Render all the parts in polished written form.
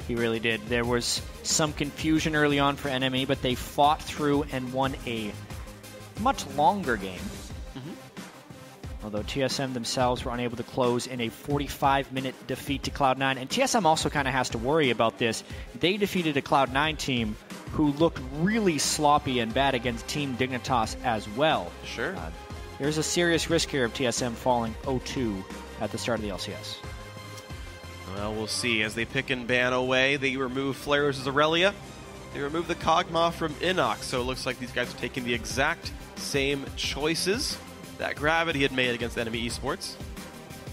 He really did. There was some confusion early on for NME, but they fought through and won a much longer game. Although TSM themselves were unable to close in a 45-minute defeat to Cloud9. And TSM also kind of has to worry about this. They defeated a Cloud9 team who looked really sloppy and bad against Team Dignitas as well. Sure. There's a serious risk here of TSM falling 0-2 at the start of the LCS. Well, we'll see. As they pick and ban away, they remove Flaresz' Aurelia. They remove the Kog'Maw from innoX. So it looks like these guys are taking the exact same choices that Gravity had made against NME eSports.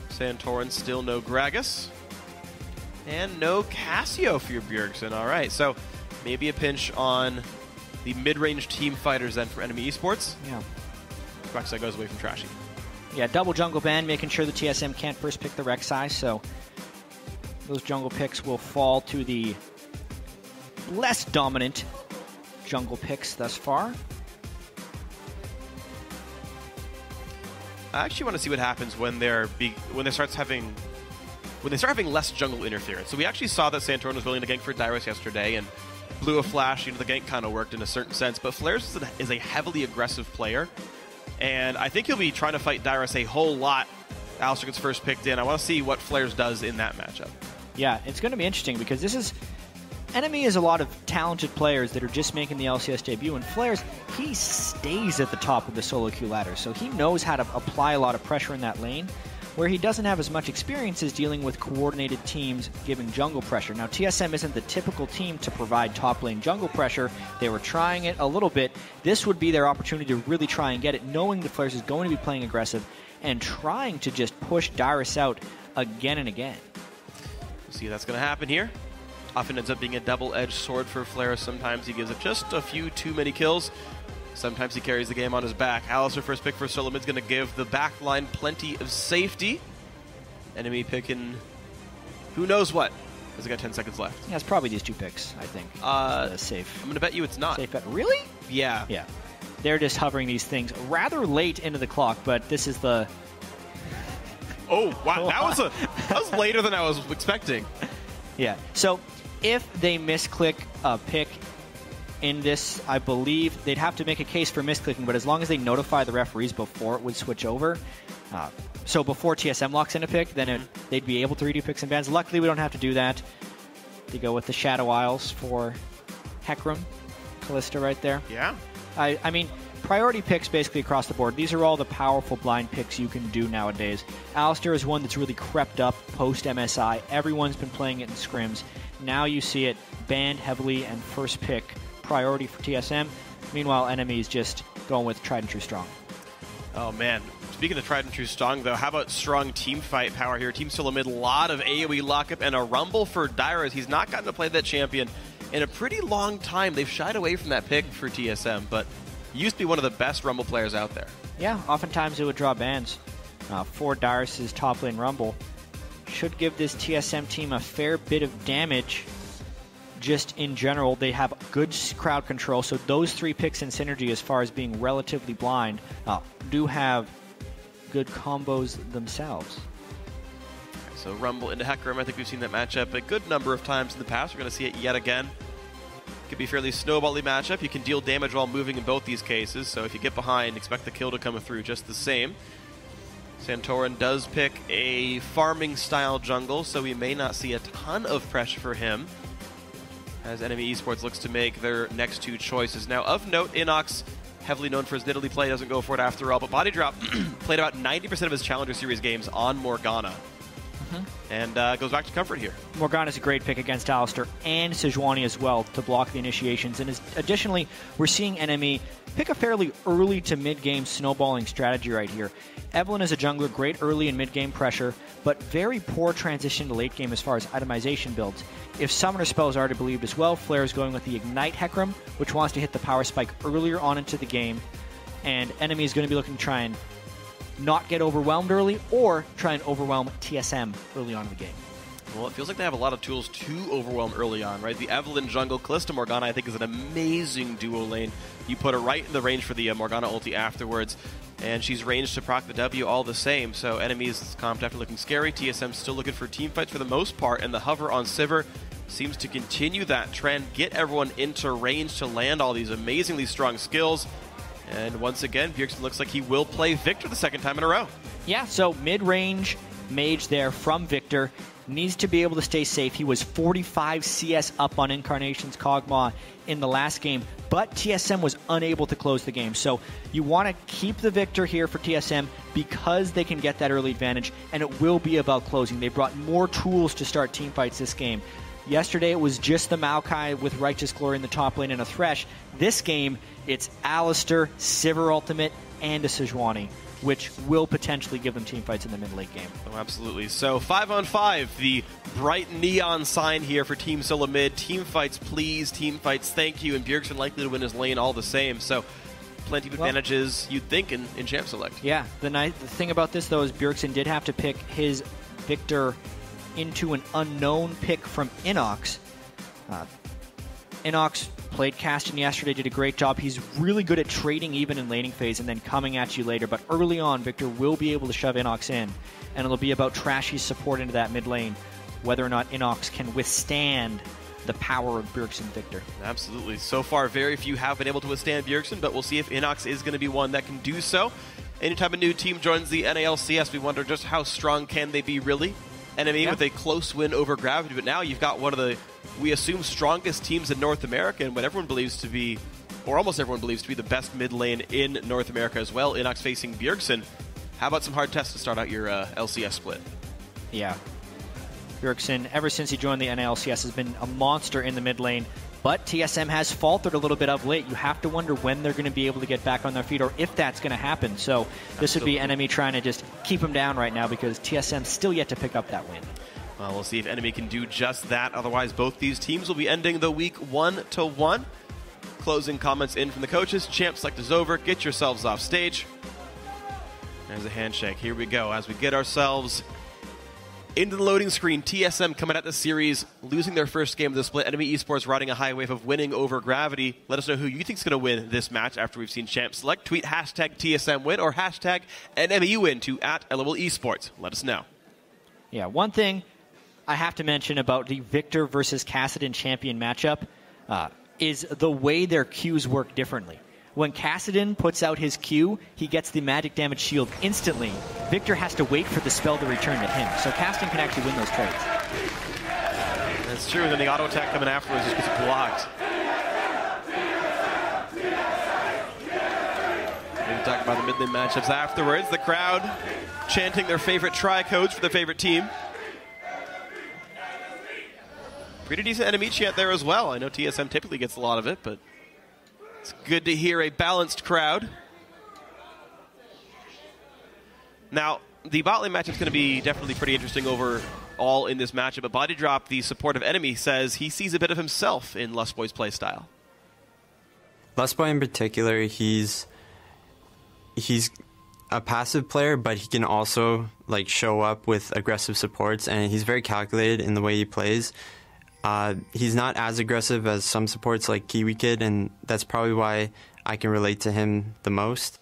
Santorin still no Gragas. And no Cassio for your Bjergsen. All right, so maybe a pinch on the mid-range team fighters then for NME eSports. Yeah. Rek'Sai goes away from Trashy. Yeah, double jungle ban, making sure the TSM can't first pick the Rek'Sai, so those jungle picks will fall to the less dominant jungle picks thus far. I actually want to see what happens when they start having less jungle interference. So we actually saw that Santorin was willing to gank for Dyrus yesterday and blew a flash. You know, the gank kind of worked in a certain sense, but Flaresz is a heavily aggressive player, and I think he'll be trying to fight Dyrus a whole lot. Alistar gets first picked in. I want to see what Flaresz does in that matchup. Yeah, it's going to be interesting because NME is a lot of talented players that are just making the LCS debut, and Flaresz, he stays at the top of the solo queue ladder, so he knows how to apply a lot of pressure in that lane. Where he doesn't have as much experience is dealing with coordinated teams giving jungle pressure. Now, TSM isn't the typical team to provide top lane jungle pressure. They were trying it a little bit. This would be their opportunity to really try and get it, knowing that Flaresz is going to be playing aggressive and trying to just push Dyrus out again and again. We'll see if that's going to happen here. Often ends up being a double-edged sword for Flaresz. Sometimes he gives up just a few too many kills. Sometimes he carries the game on his back. Alistar first pick for Solomid's going to give the backline plenty of safety. Enemy picking who knows what, because they got 10 seconds left. Yeah, it's probably these two picks, I think. Safe. I'm going to bet you it's not. Safe bet. Really? Yeah. Yeah. They're just hovering these things rather late into the clock, but this is the... Oh, wow. That was later than I was expecting. Yeah. So if they misclick a pick in this, I believe they'd have to make a case for misclicking, but as long as they notify the referees before it would switch over, so before TSM locks in a pick, then they'd be able to redo picks and bans. Luckily, we don't have to do that. They go with the Shadow Isles for Hecarim, Kalista right there. Yeah. I mean, priority picks basically across the board. These are all the powerful blind picks you can do nowadays. Alistar is one that's really crept up post-MSI. Everyone's been playing it in scrims. Now you see it banned heavily and first pick priority for TSM. Meanwhile, NME is just going with tried and true strong. Oh, man. Speaking of tried and true strong, though, how about strong team fight power here? Team Solomid, a lot of AoE lockup and a rumble for Dyrus. He's not gotten to play that champion in a pretty long time. They've shied away from that pick for TSM, but he used to be one of the best rumble players out there. Yeah, oftentimes it would draw bans for Dyrus' top lane rumble. Should give this TSM team a fair bit of damage. Just in general, they have good crowd control, so those three picks in synergy as far as being relatively blind do have good combos themselves. So Rumble into Hecarim, I think we've seen that matchup a good number of times in the past. We're going to see it yet again. Could be a fairly snowbally matchup. You can deal damage while moving in both these cases, so if you get behind, expect the kill to come through just the same. Santorin does pick a farming-style jungle, so we may not see a ton of pressure for him as NME eSports looks to make their next two choices. Now, of note, innoX, heavily known for his Nidalee play, doesn't go for it after all, but Bodydrop played about 90% of his Challenger Series games on Morgana. And goes back to comfort here. Morgana's a great pick against Alistar and Sejuani as well to block the initiations. And additionally, we're seeing NME pick a fairly early to mid-game snowballing strategy right here. Evelyn is a jungler, great early and mid-game pressure, but very poor transition to late game as far as itemization builds. If summoner spells are to be believed as well, Flaresz is going with the Ignite Hecarim, which wants to hit the power spike earlier on into the game. And NME is going to be looking to try and not get overwhelmed early, or try and overwhelm TSM early on in the game. Well, it feels like they have a lot of tools to overwhelm early on, right? The Evelyn jungle, Kalista Morgana, I think, is an amazing duo lane. You put her right in the range for the Morgana ulti afterwards, and she's ranged to proc the W all the same, so enemies comped after looking scary. TSM still looking for team fights for the most part, and the hover on Sivir seems to continue that trend, get everyone into range to land all these amazingly strong skills. And once again, Bjergsen looks like he will play Viktor the second time in a row. Yeah, so mid-range mage there from Viktor. Needs to be able to stay safe. He was 45 CS up on Incarnation's Kog'Maw in the last game, but TSM was unable to close the game. So you want to keep the Viktor here for TSM because they can get that early advantage, and it will be about closing. They brought more tools to start teamfights this game. Yesterday it was just the Maokai with Righteous Glory in the top lane and a Thresh. This game, it's Alistar, Sivir ultimate, and a Sejuani, which will potentially give them teamfights in the mid-late game. Oh, absolutely. So 5-on-5, the bright neon sign here for Team Solomid. Teamfights, please. Teamfights, thank you. And Bjergsen likely to win his lane all the same. So plenty of advantages, you'd think, in Champ Select. Yeah. The thing about this, though, is Bjergsen did have to pick his Viktor into an unknown pick from innoX. innoX played Kassadin yesterday, did a great job. He's really good at trading even in laning phase and then coming at you later. But early on, Viktor will be able to shove innoX in, and it'll be about Trashy's support into that mid lane, whether or not innoX can withstand the power of Bjergsen Viktor. Absolutely. So far, very few have been able to withstand Bjergsen, but we'll see if innoX is going to be one that can do so. Anytime a new team joins the NALCS, we wonder just how strong can they be really? NME with a close win over Gravity, but now you've got one of the, we assume, strongest teams in North America, and what everyone believes to be, or almost everyone believes to be, the best mid lane in North America as well. innoX facing Bjergsen. How about some hard tests to start out your LCS split? Yeah. Bjergsen, ever since he joined the NALCS, has been a monster in the mid lane, but TSM has faltered a little bit of late. You have to wonder when they're going to be able to get back on their feet, or if that's going to happen. So this would be NME trying to just keep them down right now, because TSM still yet to pick up that win. Well, we'll see if NME can do just that. Otherwise, both these teams will be ending the week 1-1. Closing comments in from the coaches. Champ Select is over. Get yourselves off stage. There's a handshake. Here we go as we get ourselves into the loading screen. TSM coming at the series, losing their first game of the split. NME eSports riding a high wave of winning over Gravity. Let us know who you think is going to win this match after we've seen Champ Select. Tweet hashtag TSM win or hashtag NME win to @LOL eSports. Let us know. Yeah, one thing I have to mention about the Viktor versus Kassadin champion matchup is the way their Qs work differently. When Kassadin puts out his Q, he gets the magic damage shield instantly. Viktor has to wait for the spell to return to him, so Kassadin can actually win those trades. That's true, and then the auto attack coming afterwards just gets blocked. We'll talk about the mid lane matchups afterwards. The crowd chanting their favorite tri-codes for their favorite team. Pretty decent enemy chant there as well. I know TSM typically gets a lot of it, but it's good to hear a balanced crowd. Now, the bot lane matchup is going to be definitely pretty interesting overall in this matchup, but Bodydrop, the support of NME, says he sees a bit of himself in Lustboy's playstyle. Lustboy in particular, he's a passive player, but he can also show up with aggressive supports, and he's very calculated in the way he plays. He's not as aggressive as some supports like Kiwi Kid, and that's probably why I can relate to him the most.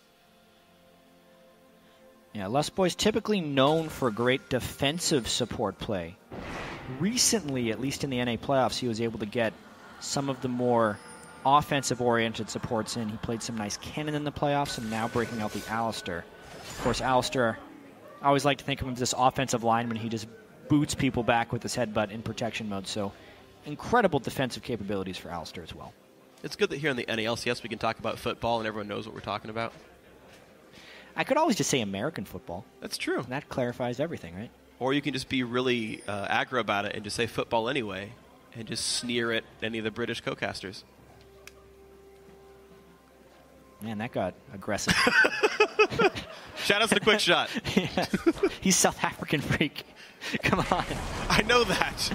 Yeah, Lustboy's typically known for great defensive support play. Recently, at least in the NA playoffs, he was able to get some of the more offensive-oriented supports in. He played some nice cannon in the playoffs, and now breaking out the Alistar. Of course, Alistar, I always like to think of him as this offensive lineman. He just boots people back with his headbutt in protection mode, so incredible defensive capabilities for Alistar as well. It's good that here in the NALCS we can talk about football and everyone knows what we're talking about. I could always just say American football. That's true. And that clarifies everything, right? Or you can just be really aggro about it and just say football anyway and just sneer at any of the British co-casters. Man, that got aggressive. Shout out to the quick shot. Yeah. He's South African Phreak. Come on. I know that.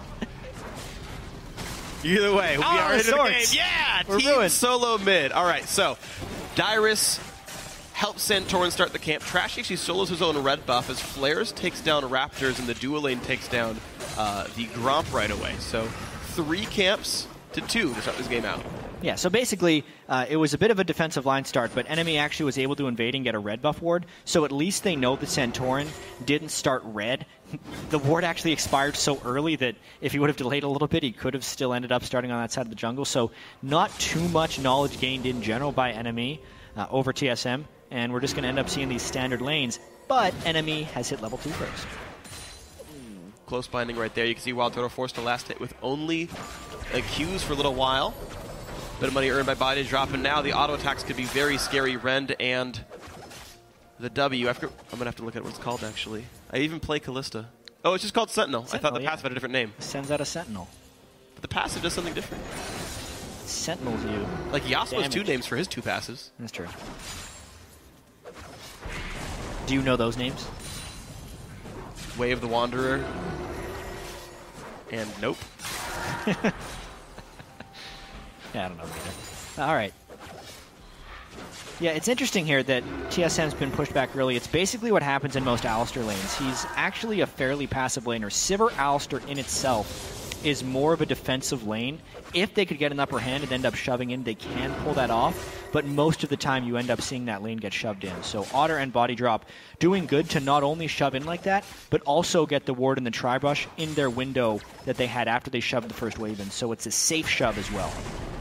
Either way, we are in the game. Yeah, we're Team ruined. Solo mid. All right, so Dyrus helps Santorin start the camp. Trashy actually solos his own red buff as Flaresz takes down Raptors and the dual lane takes down the Gromp right away. So 3 camps to 2 to start this game out. Yeah, so basically, it was a bit of a defensive line start, but NME actually was able to invade and get a red buff ward, so at least they know that Santorin didn't start red the ward actually expired so early that if he would have delayed a little bit, he could have still ended up starting on that side of the jungle. So not too much knowledge gained in general by NME over TSM, and we're just going to end up seeing these standard lanes. But NME has hit level 2 first. Close binding right there. You can see Wildturtle forced to last hit with only Qs for a little while. Bit of money earned by Bodydrop, and now the auto attacks could be very scary. Rend and the W. I'm going to have to look at what it's called, actually. I even play Kalista. Oh, it's just called Sentinel. I thought the passive had a different name. Sends out a Sentinel. But the passive does something different. Sentinel view. Like Yasuo has 2 names for his 2 passives. That's true. Do you know those names? Way of the Wanderer. And nope. Yeah, I don't know either. All right. Yeah, it's interesting here that TSM's been pushed back early. It's basically what happens in most Alistar lanes. He's actually a fairly passive laner. Sivir Alistar in itself is more of a defensive lane. If they could get an upper hand and end up shoving in, they can pull that off. But most of the time, you end up seeing that lane get shoved in. So Otter and Bodydrop doing good to not only shove in like that, but also get the ward and the tri-brush in their window that they had after they shoved the first wave in. So it's a safe shove as well.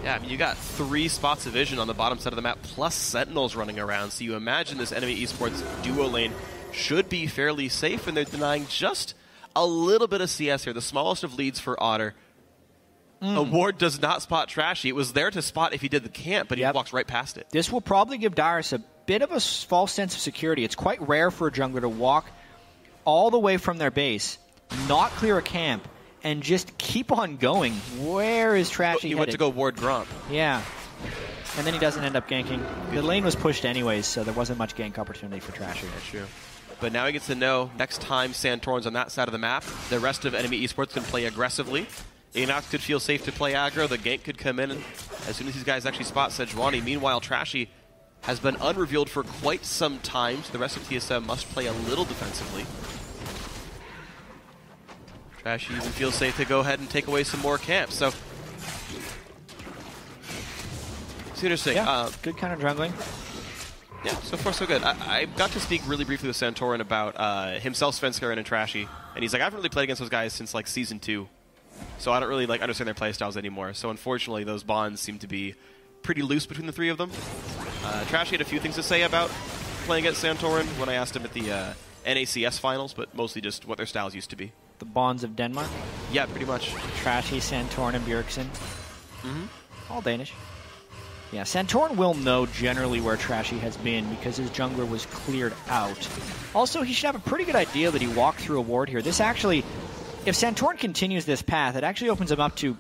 Yeah, I mean, you got 3 spots of vision on the bottom side of the map, plus Sentinels running around. So you imagine this NME eSports duo lane should be fairly safe, and they're denying just a little bit of CS here. The smallest of leads for Otter. A ward does not spot Trashy. It was there to spot if he did the camp, but he walks right past it. This will probably give Dyrus a bit of a false sense of security. It's quite rare for a jungler to walk all the way from their base, not clear a camp, and just keep on going. Where is Trashy He went to go ward Gromp. Yeah. And then he doesn't end up ganking. The lane was pushed anyways, so there wasn't much gank opportunity for Trashy. That's true. But now he gets to know next time Santorin's on that side of the map, the rest of NME eSports can play aggressively. innoX could feel safe to play aggro. The gank could come in and as soon as these guys actually spot Sejuani. Meanwhile, Trashy has been unrevealed for quite some time, so the rest of TSM must play a little defensively. Trashy even feels safe to go ahead and take away some more camps. So it's interesting. Yeah, good kind of jungling. Yeah, so far so good. I got to speak really briefly with Santorin about himself, Svenskar, and Trashy, and he's like, I haven't really played against those guys since like Season 2, so I don't really like understand their playstyles anymore. So unfortunately, those bonds seem to be pretty loose between the 3 of them. Trashy had a few things to say about playing against Santorin when I asked him at the NACS finals, but mostly just what their styles used to be. The bonds of Denmark? Yeah, pretty much. Trashy, Santorin, and Bjergsen. All Danish. Yeah, Santorin will know generally where Trashy has been because his jungler was cleared out. Also, he should have a pretty good idea that he walked through a ward here. This actually, if Santorin continues this path, it actually opens him up to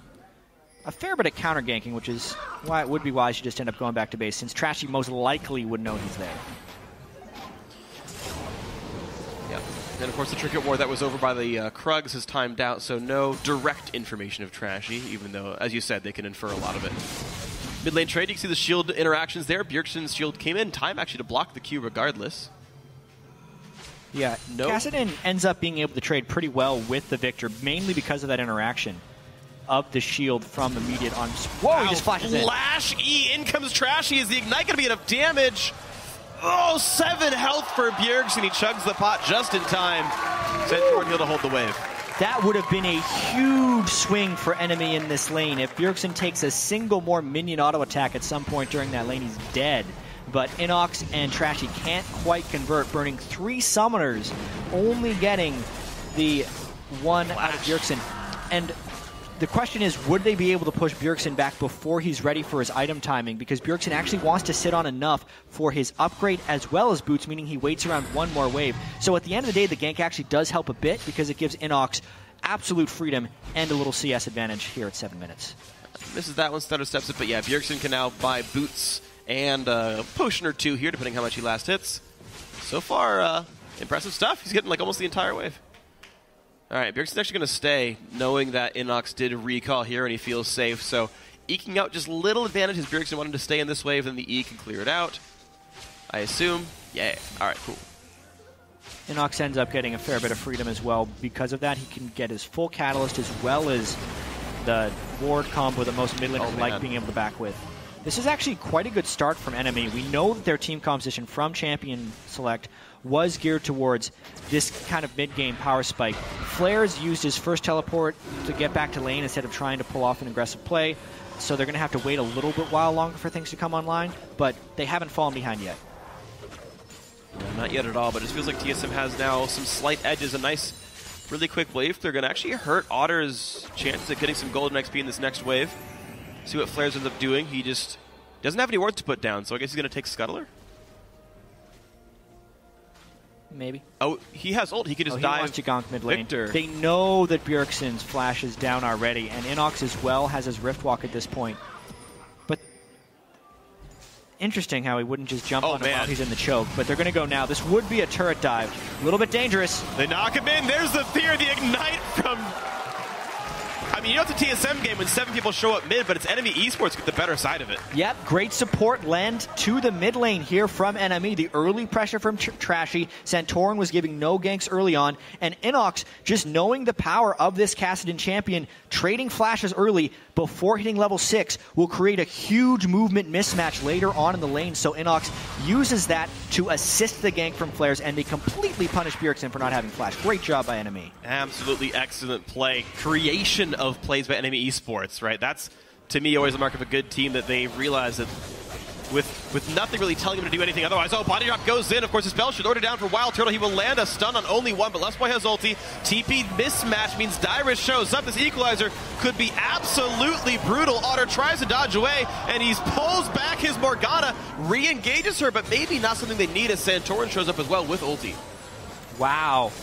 a fair bit of counter ganking, which is why it would be wise to just end up going back to base, since Trashy most likely would know he's there. Yeah. And of course the Trinket War that was over by the Krugs has timed out, so no direct information of Trashy, even though, as you said, they can infer a lot of it. Mid lane trade, you can see the shield interactions there. Bjergsen's shield came in time actually to block the Q regardless. Yeah, Kassadin ends up being able to trade pretty well with the Viktor, mainly because of that interaction of the shield from immediate on. Whoa, he just flashes in. Flash E, in comes Trashy. Is the Ignite going to be enough damage? Oh, 7 health for Bjergsen. He chugs the pot just in time. Santorin he'll to hold the wave. That would have been a huge swing for NME in this lane. If Bjergsen takes a single more minion auto attack at some point during that lane, he's dead. But innoX and Trashy can't quite convert, burning 3 summoners, only getting the 1 out of Bjergsen. And the question is, would they be able to push Bjergsen back before he's ready for his item timing? Because Bjergsen actually wants to sit on enough for his upgrade as well as boots, meaning he waits around 1 more wave. So at the end of the day, the gank actually does help a bit because it gives innoX absolute freedom and a little CS advantage here at 7 minutes. Misses that one, stutter steps it, but yeah, Bjergsen can now buy boots and a potion or 2 here, depending how much he last hits. So far, impressive stuff. He's getting like almost the entire wave. All right, Bjergsen's actually going to stay, knowing that innoX did recall here and he feels safe. So eking out just little advantage as Bjergsen wanted to stay in this wave, then the E can clear it out. I assume. Yeah. All right, cool. innoX ends up getting a fair bit of freedom as well. Because of that, he can get his full Catalyst as well as the ward combo that most mid laners like being able to back with. This is actually quite a good start from NME. We know that their team composition from Champion Select was geared towards this kind of mid-game power spike. Flaresz used his first teleport to get back to lane instead of trying to pull off an aggressive play, so they're going to have to wait a little bit while longer for things to come online, but they haven't fallen behind yet. Yeah, not yet at all, but it feels like TSM has now some slight edges. A nice, really quick wave. They're going to actually hurt Otter's chances at getting some golden XP in this next wave. See what Flaresz ends up doing. He just doesn't have any wards to put down, so I guess he's going to take Scuttler? Maybe. Oh, he has ult. He could just he dive. Wants to gonk mid lane. Viktor. They know that Bjergsen's flash is down already, and innoX as well has his Rift Walk at this point. But interesting how he wouldn't just jump on him while he's in the choke. But they're going to go now. This would be a turret dive. A little bit dangerous. They knock him in. There's the fear, the ignite from... I mean, you know it's a TSM game when 7 people show up mid, but it's NME eSports get the better side of it. Yep, great support lend to the mid lane here from NME. The early pressure from Trashy. Santorin was giving no ganks early on, and innoX, just knowing the power of this Kassadin champion, trading flashes early before hitting level 6 will create a huge movement mismatch later on in the lane, so innoX uses that to assist the gank from Flaresz, and they completely punish Bjergsen for not having flash. Great job by NME. Absolutely excellent play. Creation of plays by NME eSports, right? That's, to me, always a mark of a good team, that they realize that with nothing really telling him to do anything otherwise. Oh, Bodydrop goes in. Of course, his spell should order down for Wildturtle. He will land a stun on only one, but Lustboy has ulti. TP mismatch means Dyrus shows up. This equalizer could be absolutely brutal. Otter tries to dodge away, and he pulls back his Morgana, re-engages her, but maybe not something they need as Santorin shows up as well with ulti. Wow.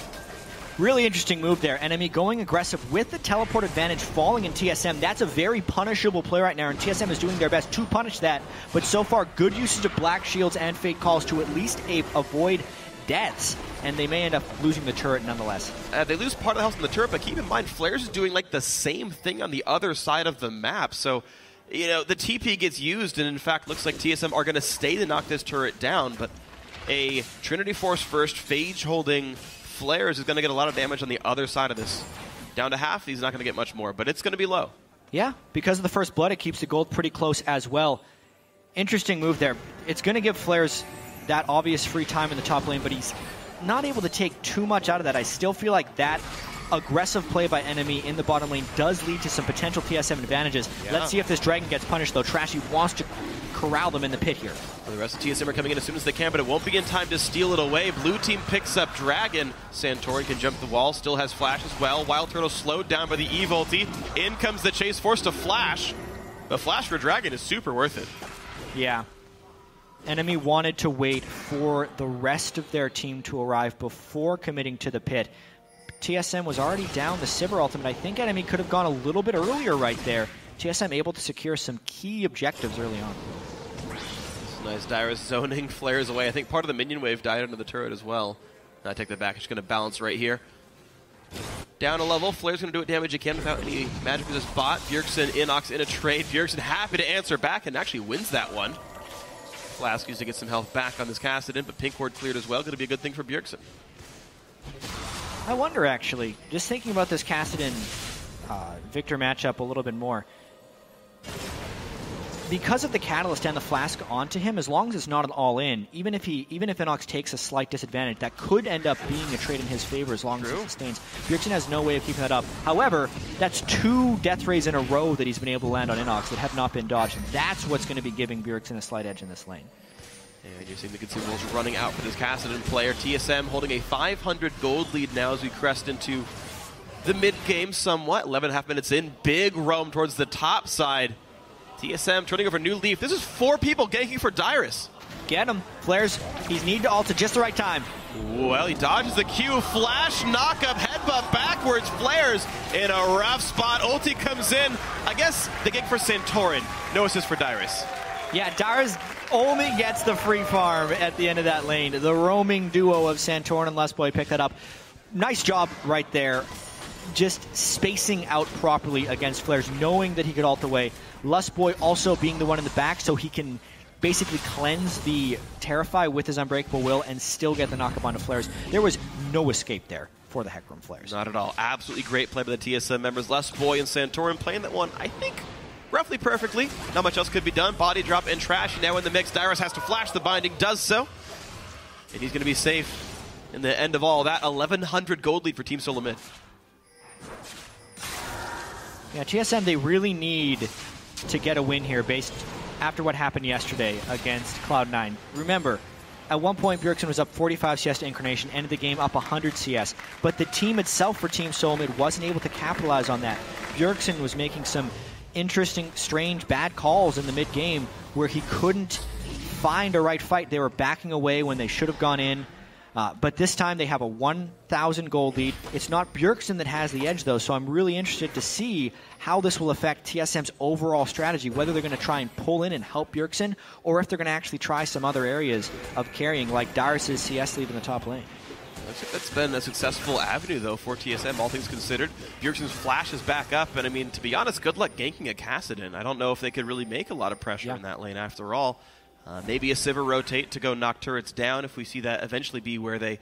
Really interesting move there. NME going aggressive with the teleport advantage falling in TSM. That's a very punishable play right now, and TSM is doing their best to punish that. But so far, good usage of Black Shields and Fake Calls to at least avoid deaths, and they may end up losing the turret nonetheless. They lose part of the health in the turret, but keep in mind, Flaresz is doing like the same thing on the other side of the map. So, you know, the TP gets used, and in fact, looks like TSM are going to stay to knock this turret down, but a Trinity Force first, Phage holding Flaresz is going to get a lot of damage on the other side of this. Down to half, he's not going to get much more, but it's going to be low. Yeah, because of the first blood, it keeps the gold pretty close as well. Interesting move there. It's going to give Flaresz that obvious free time in the top lane, but he's not able to take too much out of that. I still feel like that aggressive play by NME in the bottom lane does lead to some potential TSM advantages. Yeah. Let's see if this dragon gets punished, though. Trashy wants to corral them in the pit here. Well, the rest of TSM are coming in as soon as they can, but it won't be in time to steal it away. Blue team picks up Dragon. Santorin can jump the wall, still has flash as well. Wildturtle slowed down by the Eve ulti. In comes the chase, forced to flash. The flash for Dragon is super worth it. Yeah. NME wanted to wait for the rest of their team to arrive before committing to the pit. TSM was already down the Sivir ultimate. I think NME could have gone a little bit earlier right there. TSM able to secure some key objectives early on. Nice Dyrus zoning Flaresz away. I think part of the minion wave died under the turret as well. I take that back. It's going to balance right here. Down a level. Flaresz going to do what damage he can without any magic with his bot. Bjergsen, innoX in a trade. Bjergsen happy to answer back and actually wins that one. Flask used to get some health back on this Kassadin, but pink ward cleared as well. Going to be a good thing for Bjergsen. I wonder, actually, just thinking about this Kassadin Viktor matchup a little bit more. Because of the Catalyst and the Flask onto him, as long as it's not an all-in, even if innoX takes a slight disadvantage, that could end up being a trade in his favor as long as it sustains. Bjergsen has no way of keeping that up. However, that's 2 death rays in a row that he's been able to land on innoX that have not been dodged. And that's what's going to be giving Bjergsen a slight edge in this lane. And you're seeing the consumables running out for this Kassadin player. TSM holding a 500 gold lead now as we crest into the mid-game somewhat. 11.5 minutes in. Big roam towards the top side. TSM turning over New Leaf. This is 4 people ganking for Dyrus. Get him. Flaresz, he's need to ult at just the right time. Well, he dodges the Q. Flash, knock up, headbutt backwards. Flaresz in a rough spot. Ulti comes in. I guess the gank for Santorin. No assist for Dyrus. Yeah, Dyrus only gets the free farm at the end of that lane. The roaming duo of Santorin and Lustboy picked that up. Nice job right there. Just spacing out properly against Flaresz, knowing that he could ult away. Lustboy also being the one in the back, so he can basically cleanse the Terrify with his Unbreakable Will and still get the knockup onto Flaresz. There was no escape there for the Hecarim Flaresz. Not at all. Absolutely great play by the TSM members. Lustboy and Santorin playing that one, I think, roughly perfectly. Not much else could be done. Bodydrop and Trashy now in the mix. Dyrus has to flash the binding, does so. And he's going to be safe in the end of all that. 1,100 gold lead for Team Solomid. Yeah, TSM, they really need to get a win here based after what happened yesterday against Cloud9. Remember, at one point, Bjergsen was up 45 CS to Incarnation, ended the game up 100 CS. But the team itself for Team Solomid wasn't able to capitalize on that. Bjergsen was making some interesting, strange, bad calls in the mid-game where he couldn't find a right fight. They were backing away when they should have gone in. But this time they have a 1,000 gold lead. It's not Bjergsen that has the edge, though, so I'm really interested to see how this will affect TSM's overall strategy, whether they're going to try and pull in and help Bjergsen, or if they're going to actually try some other areas of carrying, like Dyrus' CS lead in the top lane. That's been a successful avenue, though, for TSM, all things considered. Bjergsen's flash is back up, and I mean, to be honest, good luck ganking a Kassadin. I don't know if they could really make a lot of pressure in that lane after all. Maybe a Sivir rotate to go knock turrets down if we see that eventually be where they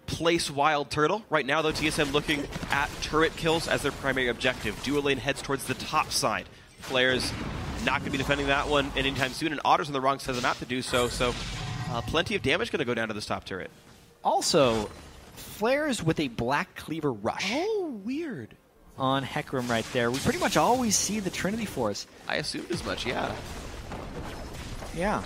place Wildturtle. Right now, though, TSM looking at turret kills as their primary objective. Dual lane heads towards the top side. Flaresz not going to be defending that one anytime soon, and Otter's on the wrong side of the map to do so, so plenty of damage going to go down to this top turret. Also, Flaresz with a Black Cleaver rush. Oh, weird. On Hecarim right there. We pretty much always see the Trinity Force. I assumed as much, yeah. Yeah.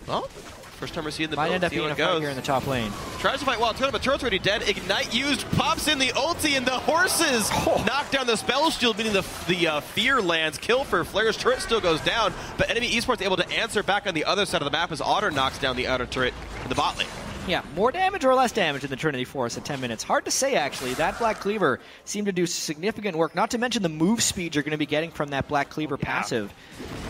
Well, first time we're seeing the build. Might end up being a fight here in the top lane. Tries to fight Wildturtle, but turret's already dead. Ignite used, pops in the ulti, and the horses knock down the spell shield, meaning the fear lands. Kill for Flaresz. Turret still goes down, but NME eSports able to answer back on the other side of the map as Otter knocks down the outer turret in the bot lane. Yeah, more damage or less damage in the Trinity Force at 10 minutes. Hard to say, actually. That Black Cleaver seemed to do significant work, not to mention the move speed you're going to be getting from that Black Cleaver passive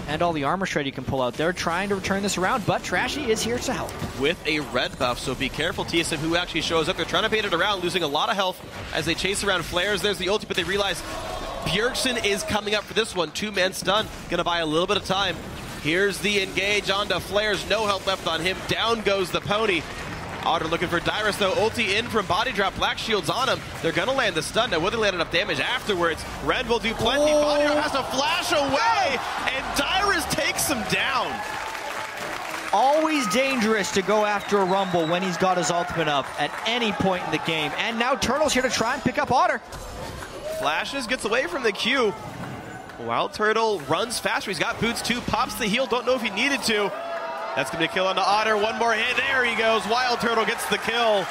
and all the armor shred you can pull out. They're trying to return this around, but Trashy is here to help. With a red buff, so be careful, TSM, who actually shows up. They're trying to bait it around, losing a lot of health as they chase around Flaresz. There's the ulti, but they realize Bjergsen is coming up for this one. Two-man stun, going to buy a little bit of time. Here's the engage onto Flaresz. No health left on him. Down goes the pony. Otter looking for Dyrus, though. Ulti in from Bodydrop. Black Shield's on him. They're going to land the stun. Now, will they land enough damage afterwards? Red will do plenty. Bodydrop has to flash away, and Dyrus takes him down. Always dangerous to go after a Rumble when he's got his ultimate up at any point in the game. And now Turtle's here to try and pick up Otter. Flashes, gets away from the Q. Wildturtle runs faster. He's got boots, too. Pops the heal. Don't know if he needed to. That's going to be a kill onto Otter. One more hit. There he goes. Wildturtle gets the kill.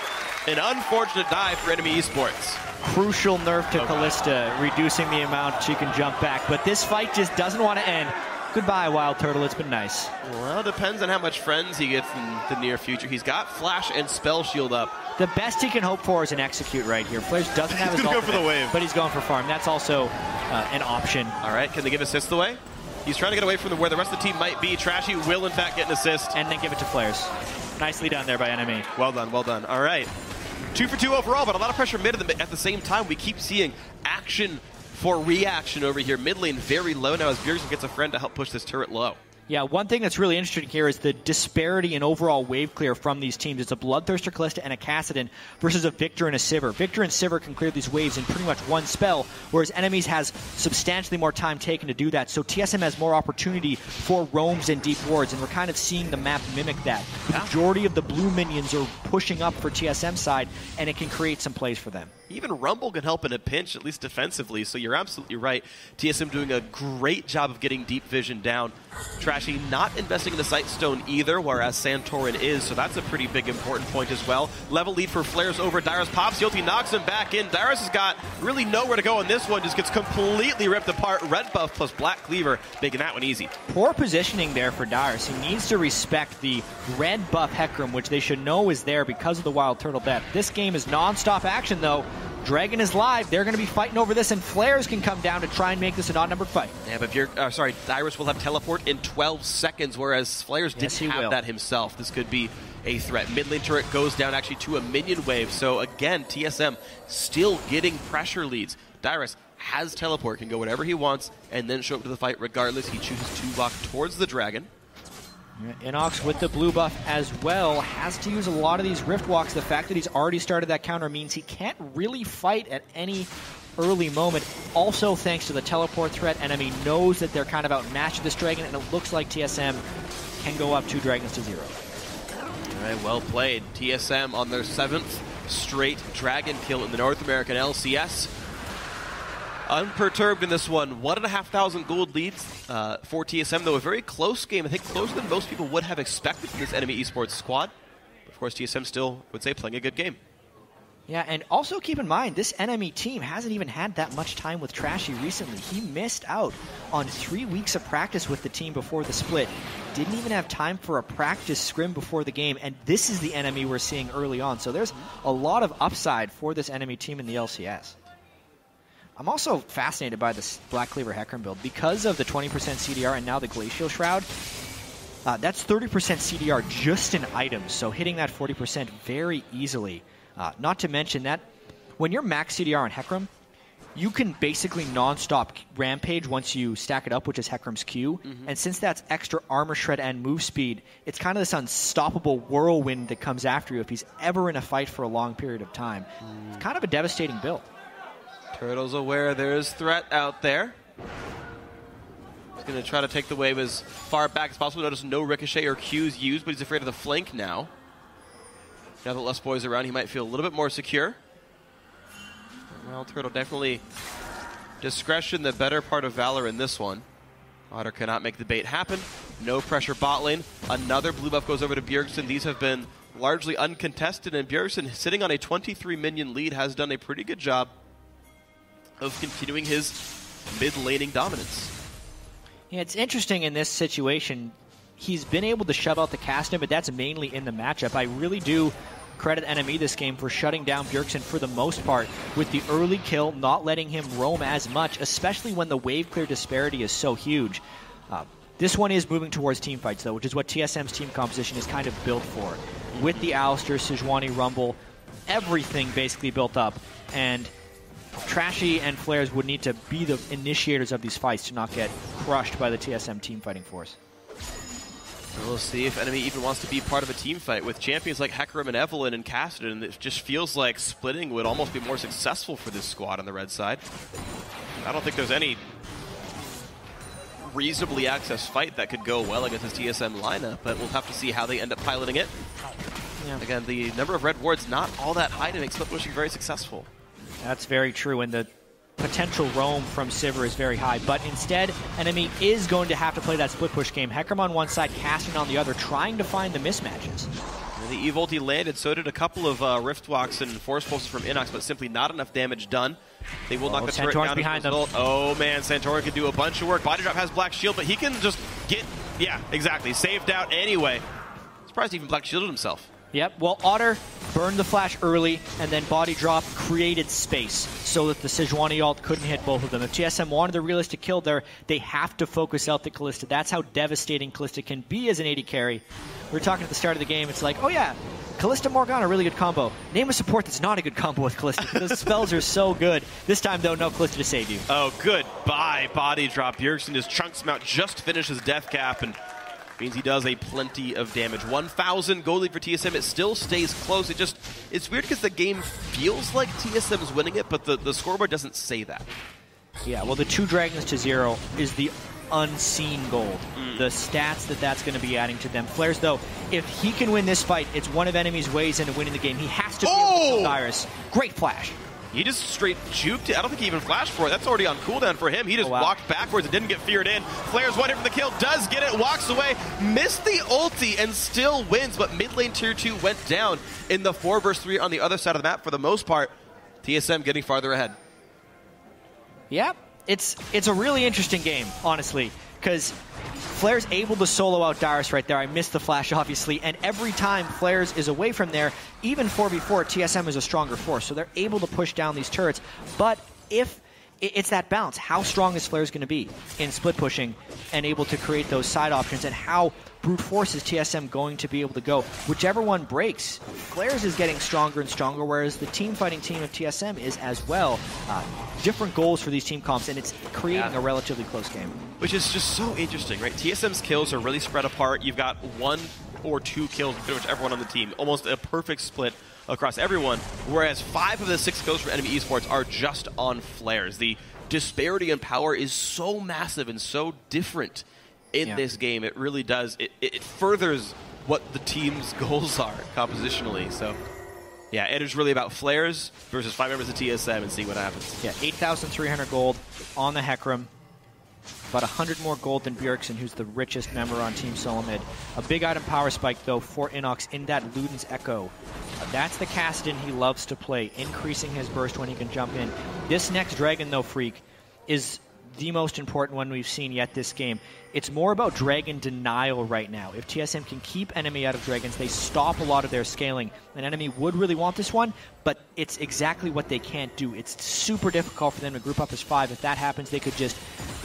An unfortunate dive for NME eSports. Crucial nerf to Kalista, reducing the amount she can jump back. But this fight just doesn't want to end. Goodbye, Wildturtle. It's been nice. Well, it depends on how much friends he gets in the near future. He's got Flash and Spell Shield up. The best he can hope for is an execute right here. Flaresz doesn't have his ultimate, go for the wave, but he's going for farm. That's also an option. All right, can they give assists away? He's trying to get away from where the rest of the team might be. Trashy will, in fact, get an assist. And then give it to Flaresz. Nicely done there by NME. Well done, well done. All right. 2 for 2 overall, but a lot of pressure mid at the same time. We keep seeing action for reaction over here. Mid lane very low now as Bjergsen gets a friend to help push this turret low. Yeah, one thing that's really interesting here is the disparity in overall wave clear from these teams. It's a Bloodthirster Kalista and a Kassadin versus a Viktor and a Sivir. Viktor and Sivir can clear these waves in pretty much one spell, whereas enemies has substantially more time taken to do that. So TSM has more opportunity for roams and deep wards, and we're kind of seeing the map mimic that. The majority of the blue minions are pushing up for TSM side, and it can create some plays for them. Even Rumble can help in a pinch, at least defensively, so you're absolutely right. TSM doing a great job of getting deep vision down. Trashy not investing in the Sight Stone either, whereas Santorin is, so that's a pretty big important point as well. Level lead for Flaresz over Dyrus. Pops the ulti, knocks him back in. Dyrus has got really nowhere to go on this one, just gets completely ripped apart. Red buff plus Black Cleaver, making that one easy. Poor positioning there for Dyrus. He needs to respect the red buff Hecarim, which they should know is there because of the Wildturtle death. This game is non-stop action, though. Dragon is live. They're going to be fighting over this, and Flaresz can come down to try and make this an odd-numbered fight. Yeah, but Dyrus will have teleport in 12 seconds, whereas Flaresz didn't have that himself. This could be a threat. Mid lane turret goes down actually to a minion wave, so again, TSM still getting pressure leads. Dyrus has teleport, can go whatever he wants, and then show up to the fight regardless. He chooses to walk towards the dragon. innoX with the blue buff as well has to use a lot of these rift walks. The fact that he's already started that counter means he can't really fight at any early moment. Also, thanks to the teleport threat, enemy knows that they're kind of outmatched with this dragon, and it looks like TSM can go up 2 dragons to 0. All right, well played. TSM on their 7th straight dragon kill in the North American LCS. Unperturbed in this one. 1,500 gold leads for TSM, though a very close game. I think closer than most people would have expected from this NME eSports squad. But of course, TSM still, would say, playing a good game. Yeah, and also keep in mind, this NME team hasn't even had that much time with Trashy recently. He missed out on 3 weeks of practice with the team before the split. Didn't even have time for a practice scrim before the game, and this is the NME we're seeing early on. So there's a lot of upside for this NME team in the LCS. I'm also fascinated by this Black Cleaver Hecarim build. Because of the 20% CDR and now the Glacial Shroud, that's 30% CDR just in items, so hitting that 40% very easily. Not to mention that when you're max CDR on Hecarim, you can basically non-stop rampage once you stack it up, which is Hecarim's Q. And since that's extra armor shred and move speed, it's kind of this unstoppable whirlwind that comes after you if he's ever in a fight for a long period of time. It's kind of a devastating build. Turtle's aware there's threat out there. He's going to try to take the wave as far back as possible. Notice no ricochet or Qs used, but he's afraid of the flank now. Now that Lustboy's around, he might feel a little bit more secure. Well, Turtle definitely discretion, the better part of Valor in this one. Otter cannot make the bait happen. No pressure bot lane. Another blue buff goes over to Bjergsen. These have been largely uncontested, and Bjergsen, sitting on a 23 minion lead, has done a pretty good job of continuing his mid-laning dominance. Yeah, it's interesting in this situation. He's been able to shut out the Kassadin, but that's mainly in the matchup. I really do credit NME this game for shutting down Bjergsen for the most part with the early kill, not letting him roam as much, especially when the wave clear disparity is so huge. This one is moving towards team fights, though, which is what TSM's team composition is kind of built for. With the Alistar, Sejuani, Rumble, everything basically built up. And Trashy and Flaresz would need to be the initiators of these fights to not get crushed by the TSM team fighting force. We'll see if NME even wants to be part of a team fight with champions like Hecarim and Evelyn and Kassadin. It just feels like splitting would almost be more successful for this squad on the red side. I don't think there's any reasonably accessed fight that could go well against this TSM lineup, but we'll have to see how they end up piloting it. Yeah. Again, the number of red wards not all that high to make split pushing very successful. That's very true, and the potential roam from Sivir is very high, but instead, NME is going to have to play that split push game. Hecarim on one side, Kassadin on the other, trying to find the mismatches. And the E-Volty landed, so did a couple of Rift Walks and Force Pulses from innoX, but simply not enough damage done. They will knock the turret down behind them. Oh man, Santorin can do a bunch of work. Bodydrop has Black Shield, but he can just get, yeah, exactly, saved out anyway. Surprised he even Black Shielded himself. Yep, well, Otter burned the flash early, and then Bodydrop created space so that the Sejuani ult couldn't hit both of them. If TSM wanted the realistic kill there, they have to focus out the Kalista. That's how devastating Kalista can be as an AD carry. We were talking at the start of the game, it's like, oh yeah, Kalista Morgana, really good combo. Name a support that's not a good combo with Kalista. Those spells are so good. This time, though, no Kalista to save you. Oh, goodbye, Bodydrop. Bjergsen just chunks him out, just finishes death cap, and means he does a plenty of damage. 1,000 gold lead for TSM. It still stays close. It's weird because the game feels like TSM is winning it, but the scoreboard doesn't say that. Yeah, well, the 2 dragons to 0 is the unseen gold. The stats that's going to be adding to them. Flaresz, though, if he can win this fight, it's one of NME's ways into winning the game. He has to be able to kill Dyrus. Great flash. He just straight juked it. I don't think he even flashed for it. That's already on cooldown for him. He just walked backwards and didn't get feared in. Flaresz went in for the kill, does get it, walks away, missed the ulti, and still wins. But mid lane tier 2 went down in the 4 versus 3 on the other side of the map for the most part. TSM getting farther ahead. Yeah, it's a really interesting game, honestly, because Flaresz able to solo out Dyrus right there. I missed the flash, obviously, and every time Flaresz is away from there, even 4v4, TSM is a stronger force, so they're able to push down these turrets. But if it's that balance, how strong is Flaresz going to be in split pushing and able to create those side options, and how brute force is TSM going to be able to go? Whichever one breaks, Flaresz is getting stronger and stronger, whereas the team fighting team of TSM is as well. Different goals for these team comps, and it's creating a relatively close game. Which is just so interesting, right? TSM's kills are really spread apart. You've got 1 or 2 kills with pretty much everyone on the team. Almost a perfect split across everyone, whereas 5 of the 6 kills from NME eSports are just on Flaresz. The disparity in power is so massive and so different in this game. It really does. It furthers what the team's goals are compositionally. So, yeah, it is really about Flaresz versus 5 members of TSM and seeing what happens. Yeah, 8,300 gold on the Hecarim. About 100 more gold than Bjergsen, who's the richest member on Team Solomid. A big item power spike, though, for innoX in that Luden's Echo. That's the Kassadin he loves to play, increasing his burst when he can jump in. This next dragon, though, Phreak, is the most important one we've seen yet this game. It's more about dragon denial right now. If TSM can keep enemy out of dragons, they stop a lot of their scaling. An enemy would really want this one, but it's exactly what they can't do. It's super difficult for them to group up as 5. If that happens, they could just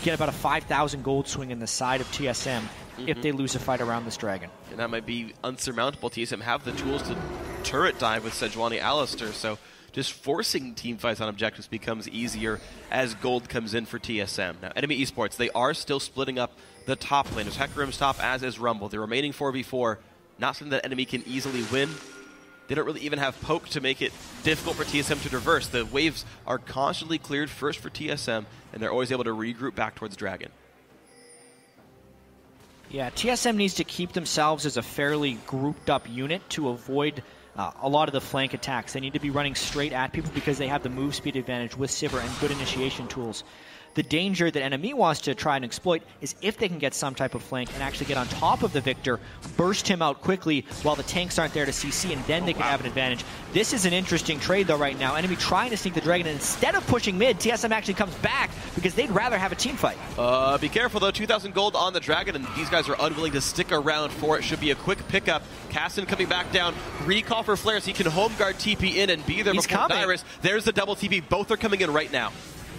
get about a 5,000 gold swing in the side of TSM if they lose a fight around this dragon. And that might be unsurmountable. TSM have the tools to turret dive with Sejuani Alistar, so just forcing team fights on objectives becomes easier as gold comes in for TSM. Now, NME eSports, they are still splitting up the top lane. There's Hecarim's top, as is Rumble. The remaining 4v4, not something that enemy can easily win. They don't really even have poke to make it difficult for TSM to traverse. The waves are constantly cleared first for TSM, and they're always able to regroup back towards Dragon. Yeah, TSM needs to keep themselves as a fairly grouped up unit to avoid a lot of the flank attacks. They need to be running straight at people because they have the move speed advantage with Sivir and good initiation tools. The danger that NME wants to try and exploit is if they can get some type of flank and actually get on top of the Viktor, burst him out quickly while the tanks aren't there to CC, and then they can have an advantage. This is an interesting trade, though, right now. NME trying to sneak the dragon, and instead of pushing mid, TSM actually comes back because they'd rather have a team fight. Be careful, though. 2,000 gold on the dragon, and these guys are unwilling to stick around for it. Should be a quick pickup. Kassadin coming back down. Recall for Flaresz. He can home guard TP in and be there before Dyrus. There's the double TP. Both are coming in right now.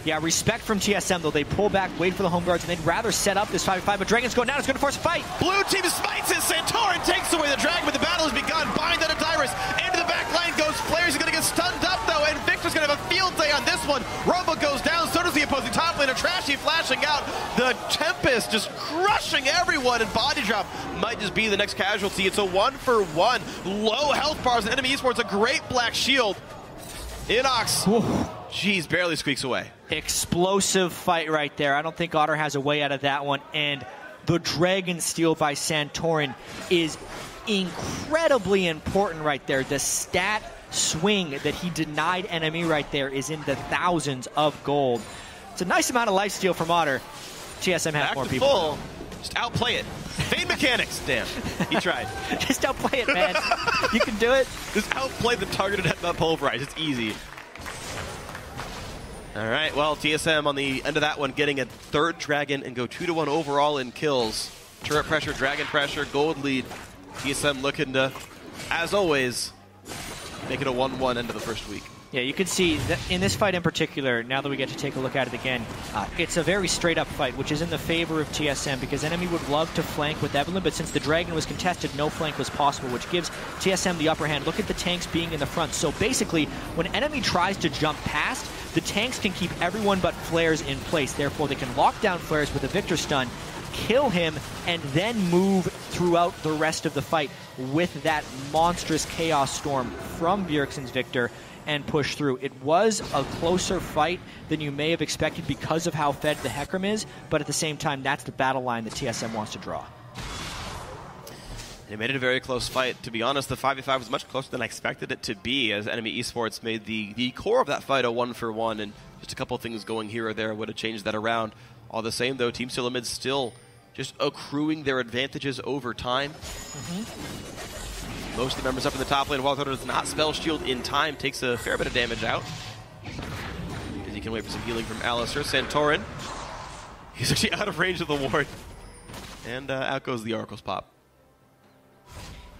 Yeah, respect from TSM, though. They pull back, wait for the home guards, and they'd rather set up this 5v5, but Dragon's going down. It's going to force a fight. Blue team smites it. Santorin takes away the dragon, but the battle has begun. Bind out of Dyrus. Into the back line goes Flaresz. Is going to get stunned up, though, and Viktor's going to have a field day on this one. Rumble goes down. So does the opposing top laner. Trashy flashing out. The Tempest just crushing everyone, and Bodydrop might just be the next casualty. It's a 1-for-1. Low health bars, and NME eSports a great black shield. innoX. Jeez, barely squeaks away. Explosive fight right there. I don't think Otter has a way out of that one. And the Dragon steal by Santorin is incredibly important right there. The stat swing that he denied NME right there is in the thousands of gold. It's a nice amount of life steal from Otter. TSM has more people. Full. Just outplay it. Fade mechanics. Damn. He tried. Just outplay it, man. You can do it. Just outplay the targeted pulverize. It's easy. All right, well, TSM on the end of that one getting a third dragon and go 2-1 overall in kills. Turret pressure, dragon pressure, gold lead. TSM looking to, as always, make it a 1-1 end of the first week. Yeah, you can see that in this fight in particular, now that we get to take a look at it again, it's a very straight-up fight, which is in the favor of TSM, because NME would love to flank with Evelyn, but since the dragon was contested, no flank was possible, which gives TSM the upper hand. Look at the tanks being in the front. So basically, when NME tries to jump past, the tanks can keep everyone but Flaresz in place. Therefore, they can lock down Flaresz with a Viktor stun, kill him, and then move throughout the rest of the fight with that monstrous Chaos Storm from Bjergsen's Viktor and push through. It was a closer fight than you may have expected because of how fed the Hecarim is, but at the same time, that's the battle line that TSM wants to draw. It made it a very close fight. To be honest, the 5v5 was much closer than I expected it to be, as NME eSports made the core of that fight a 1-for-1, and just a couple things going here or there would have changed that around. All the same, though, Team Solomid still just accruing their advantages over time. Most of the members up in the top lane, Wildturtle does not spell shield in time, takes a fair bit of damage out. As he can wait for some healing from Alistar. Santorin, he's actually out of range of the ward. And out goes the Oracle's pop.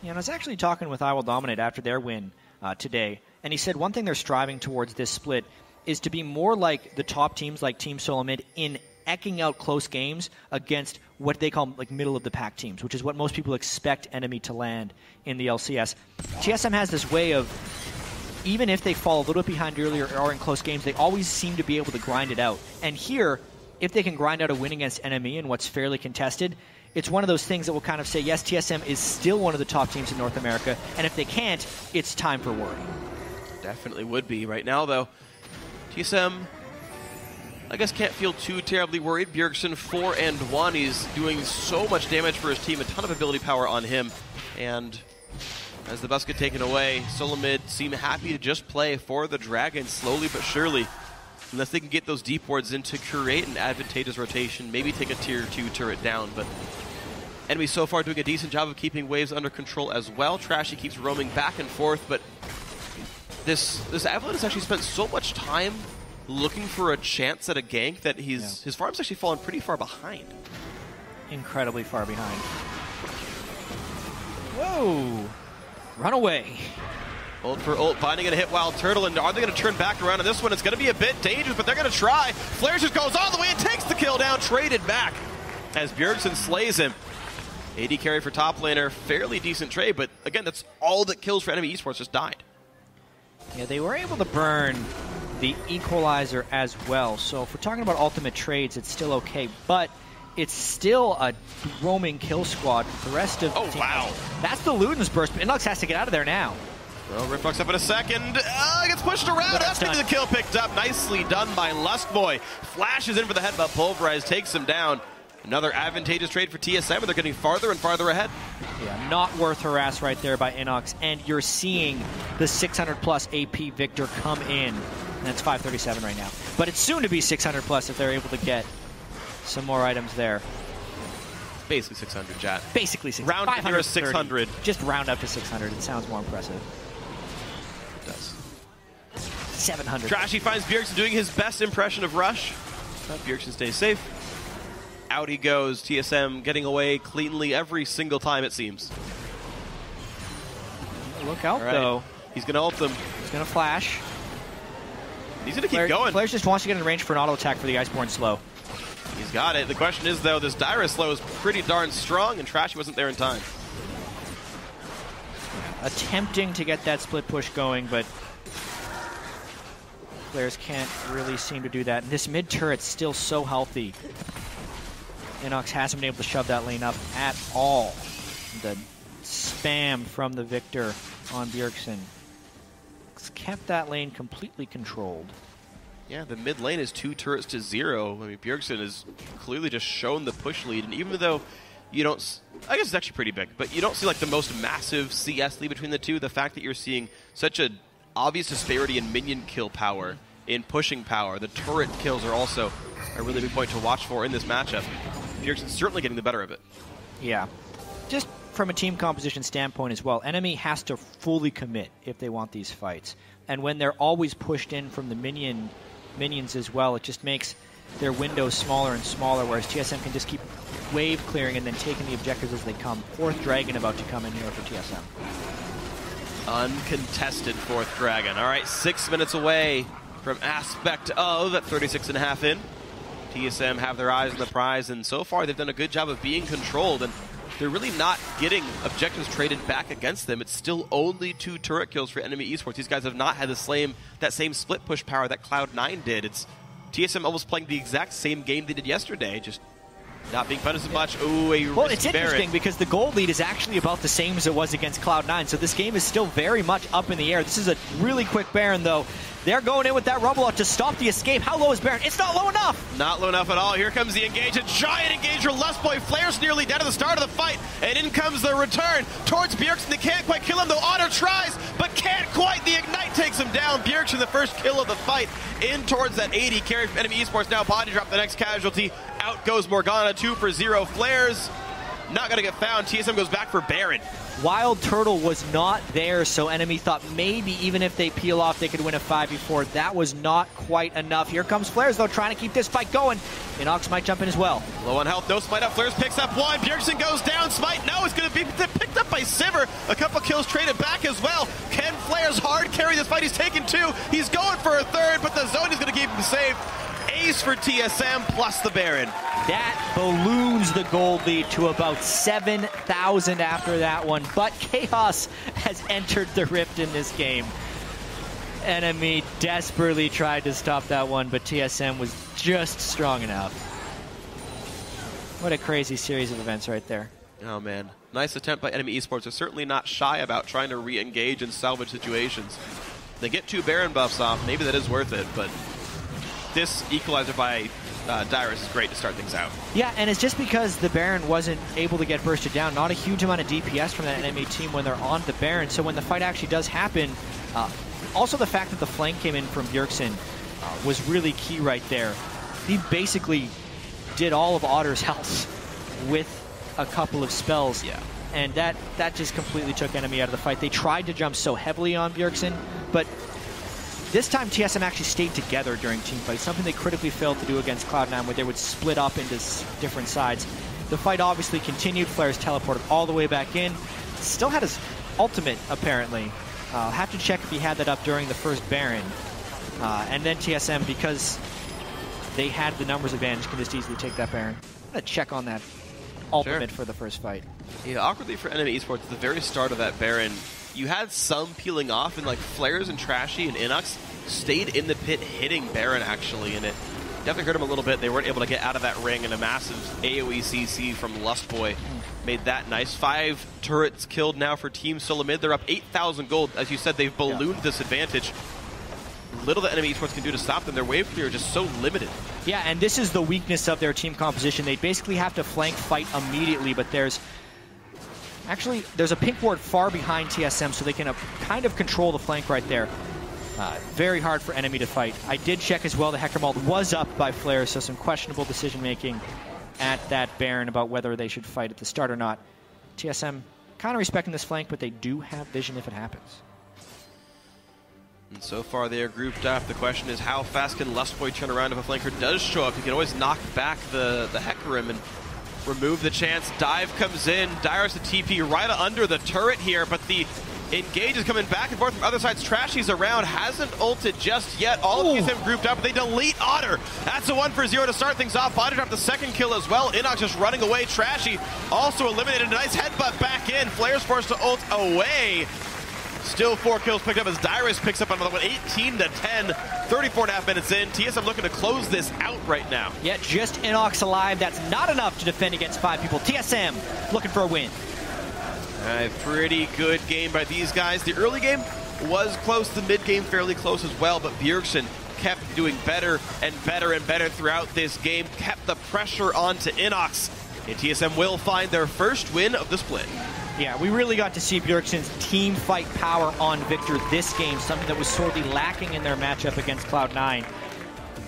Yeah, and I was actually talking with I Will Dominate after their win today, and he said one thing they're striving towards this split is to be more like the top teams like Team Solomid in eking out close games against what they call like middle-of-the-pack teams, which is what most people expect NME to land in the LCS. TSM has this way of, even if they fall a little bit behind earlier or in close games, they always seem to be able to grind it out. And here, if they can grind out a win against NME in what's fairly contested, it's one of those things that will kind of say, yes, TSM is still one of the top teams in North America, and if they can't, it's time for worry. Definitely would be. Right now, though, TSM, I guess, can't feel too terribly worried. Bjergsen 4-1. He's doing so much damage for his team, a ton of ability power on him, and as the bus get taken away, Solomid seem happy to just play for the Dragon slowly but surely. Unless they can get those deep wards in to create an advantageous rotation, maybe take a tier 2 turret down, but NME so far doing a decent job of keeping waves under control as well. Trashy keeps roaming back and forth, but this Evelyn has actually spent so much time looking for a chance at a gank that his farm's actually fallen pretty far behind. Incredibly far behind. Whoa! Run away. Ult for ult, finding it to hit Wildturtle, and are they going to turn back around on this one? It's going to be a bit dangerous, but they're going to try. Flaresz just goes all the way and takes the kill down, traded back as Bjergsen slays him. AD carry for top laner, fairly decent trade, but again, that's all that kills for NME eSports just died. Yeah, they were able to burn the equalizer as well, so if we're talking about ultimate trades, it's still okay, but it's still a roaming kill squad for the rest of the team. Wow. That's the Luden's burst, but innoX has to get out of there now. Well, Riftbox up in a second. Gets pushed around. That's going to be the kill picked up. Nicely done by Lustboy. Flashes in for the headbutt. Pulverize takes him down. Another advantageous trade for TSM. They're getting farther and farther ahead. Yeah, not worth harass right there by innoX. And you're seeing the 600+ AP Viktor come in. And that's 537 right now. But it's soon to be 600+ if they're able to get some more items there. Basically 600, Jatt. Basically 600. Round up to 600. Just round up to 600. It sounds more impressive. It does. 700. Trashy finds Bjergsen doing his best impression of Rush. But Bjergsen stays safe. Out he goes. TSM getting away cleanly every single time, it seems. Look out, though. He's going to ult them. He's going to flash. He's going to keep going. Flaresz just wants to get in range for an auto attack for the Iceborne slow. He's got it. The question is, though, this Dyrus slow is pretty darn strong, and Trashy wasn't there in time. Attempting to get that split push going, but Flaresz can't really seem to do that. And this mid turret's still so healthy. innoX hasn't been able to shove that lane up at all. The spam from the Viktor on Bjergsen. It's kept that lane completely controlled. Yeah, the mid lane is 2 turrets to 0. I mean, Bjergsen has clearly just shown the push lead, and even though you don't, I guess it's actually pretty big, but you don't see like the most massive CS lead between the two, the fact that you're seeing such an obvious disparity in minion kill power, in pushing power, the turret kills are also a really big point to watch for in this matchup. Bjergsen's certainly getting the better of it. Yeah. Just from a team composition standpoint as well, NME has to fully commit if they want these fights. And when they're always pushed in from the minions as well, it just makes their windows smaller and smaller, whereas TSM can just keep wave clearing and then taking the objectives as they come. 4th Dragon about to come in here for TSM. Uncontested 4th Dragon. All right, 6 minutes away from aspect of at 36.5 in. TSM have their eyes on the prize, and so far they've done a good job of being controlled, and they're really not getting objectives traded back against them. It's still only 2 turret kills for NME eSports. These guys have not had that same split push power that Cloud9 did. It's TSM almost playing the exact same game they did yesterday, just not being punished as much. Ooh, well, it's interesting because the gold lead is actually about the same as it was against Cloud9, so this game is still very much up in the air. This is a really quick Baron, though. They're going in with that Rumble out to stop the escape. How low is Baron? It's not low enough! Not low enough at all. Here comes the engage. A giant engager. Lustboy Flaresz nearly dead at the start of the fight, and in comes the return towards Bjergsen. They can't quite kill him, though. Otter tries, but can't quite. The Ignite takes him down. Bjergsen, the first kill of the fight, in towards that 80. Carry from NME eSports now. Bodydrop, the next casualty. Out goes Morgana, 2 for 0. Flaresz not going to get found. TSM goes back for Baron. Wildturtle was not there, so NME thought maybe even if they peel off, they could win a 5v4. That was not quite enough. Here comes Flaresz, though, trying to keep this fight going. innoX might jump in as well. Low on health, no smite up. Flaresz picks up 1. Bjergsen goes down. Smite, no, it's going to be picked up by Sivir. A couple kills traded back as well. Can Flaresz hard carry this fight? He's taken 2. He's going for a 3rd, but the zone is going to keep him safe. Ace for TSM plus the Baron. That balloons the gold lead to about 7,000 after that one. But Chaos has entered the rift in this game. NME desperately tried to stop that one, but TSM was just strong enough. What a crazy series of events right there. Oh, man. Nice attempt by NME eSports. They're certainly not shy about trying to re-engage and salvage situations. They get 2 Baron buffs off. Maybe that is worth it, but this equalizer by Dyrus is great to start things out. Yeah, and it's just because the Baron wasn't able to get bursted down. Not a huge amount of DPS from that NME team when they're on the Baron. So when the fight actually does happen, also the fact that the flank came in from Bjergsen was really key right there. He basically did all of Otter's health with a couple of spells. Yeah. And that just completely took NME out of the fight. They tried to jump so heavily on Bjergsen, but this time TSM actually stayed together during teamfights, something they critically failed to do against Cloud9, where they would split up into different sides. The fight obviously continued. Flaresz teleported all the way back in. Still had his ultimate, apparently. I'll have to check if he had that up during the first Baron. And then TSM, because they had the numbers advantage, can just easily take that Baron. I'm going to check on that ultimate for the first fight. Yeah, awkwardly for NME eSports, at the very start of that Baron, you had some peeling off, and like Flaresz and Trashy and innoX stayed in the pit hitting Baron, actually, and it definitely hurt him a little bit. They weren't able to get out of that ring, and a massive AoE CC from Lustboy made that nice. 5 turrets killed now for Team Solomid. They're up 8,000 gold. As you said, they've ballooned this advantage. Little that NME eSports can do to stop them. Their wave clear is just so limited. Yeah, and this is the weakness of their team composition. They basically have to flank fight immediately, but there's a pink ward far behind TSM, so they can kind of control the flank right there. Very hard for NME to fight. I did check as well. The Hecarim ult was up by Flaresz, so some questionable decision-making at that Baron about whether they should fight at the start or not. TSM kind of respecting this flank, but they do have vision if it happens. And so far they are grouped up. The question is, how fast can Lustboy turn around if a flanker does show up? He can always knock back the Hecarim and remove the chance. Dive comes in. Dyrus the TP right under the turret here, but the engage is coming back and forth from other sides. Trashy's around, hasn't ulted just yet. All of them grouped up, but they delete Otter. That's a 1 for 0 to start things off. Bodydrop the second kill as well. innoX just running away. Trashy also eliminated. A nice headbutt back in. Flaresz forced to ult away. Still 4 kills picked up as Dyrus picks up another one. 18 to 10, 34.5 minutes in. TSM looking to close this out right now. Yeah, just innoX alive. That's not enough to defend against 5 people. TSM looking for a win. A pretty good game by these guys. The early game was close. The mid game fairly close as well, but Bjergsen kept doing better and better and better throughout this game. Kept the pressure onto innoX. And TSM will find their first win of the split. Yeah, we really got to see Bjergsen's team fight power on Viktor this game, something that was sorely lacking in their matchup against Cloud9.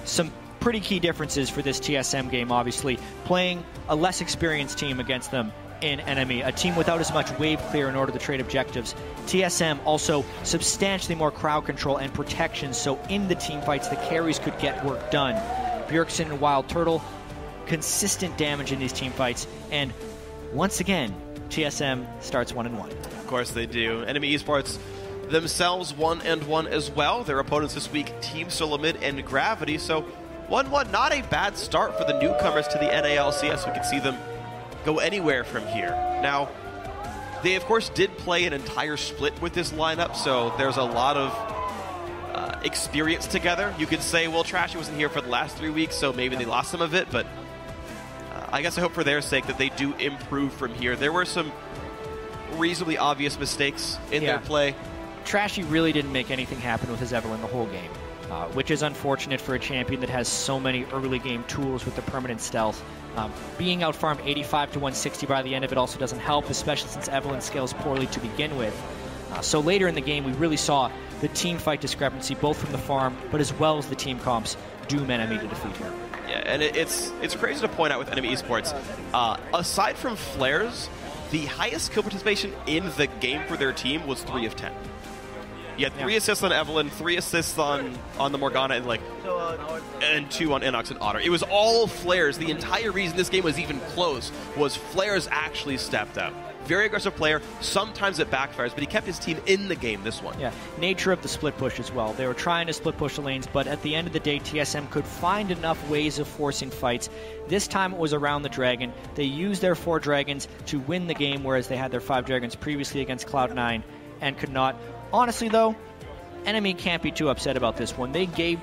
Some pretty key differences for this TSM game, obviously. Playing a less experienced team against them in NME, a team without as much wave clear in order to trade objectives. TSM also substantially more crowd control and protection, so in the team fights, the carries could get work done. Bjergsen and Wildturtle, consistent damage in these team fights, and once again, TSM starts 1-1. Of course they do. NME eSports themselves 1-1 as well. Their opponents this week, Team Solomid and Gravity. So 1-1, not a bad start for the newcomers to the NALCS. We can see them go anywhere from here. Now, they of course did play an entire split with this lineup, so there's a lot of experience together. You could say, well, Trashy wasn't here for the last 3 weeks, so maybe they lost some of it, but I guess I hope for their sake that they do improve from here. There were some reasonably obvious mistakes in their play. Trashy really didn't make anything happen with his Evelyn the whole game, which is unfortunate for a champion that has so many early game tools with the permanent stealth. Being outfarmed 85 to 160 by the end of it also doesn't help, especially since Evelyn scales poorly to begin with. So later in the game, we really saw the team fight discrepancy, both from the farm, but as well as the team comps, doom NME to defeat here. Yeah, and it's crazy to point out with NME eSports, aside from Flaresz, the highest kill participation in the game for their team was 3 of 10. You had 3 assists on Evelyn, 3 assists on the Morgana, and 2 on innoX and Otter. It was all Flaresz. The entire reason this game was even close was Flaresz actually stepped up. Very aggressive player. Sometimes it backfires, but he kept his team in the game this one. Yeah, nature of the split push as well. They were trying to split push the lanes, but at the end of the day, TSM could find enough ways of forcing fights. This time it was around the Dragon. They used their 4 Dragons to win the game, whereas they had their 5 Dragons previously against Cloud9 and could not. Honestly, though, NME can't be too upset about this one. They gave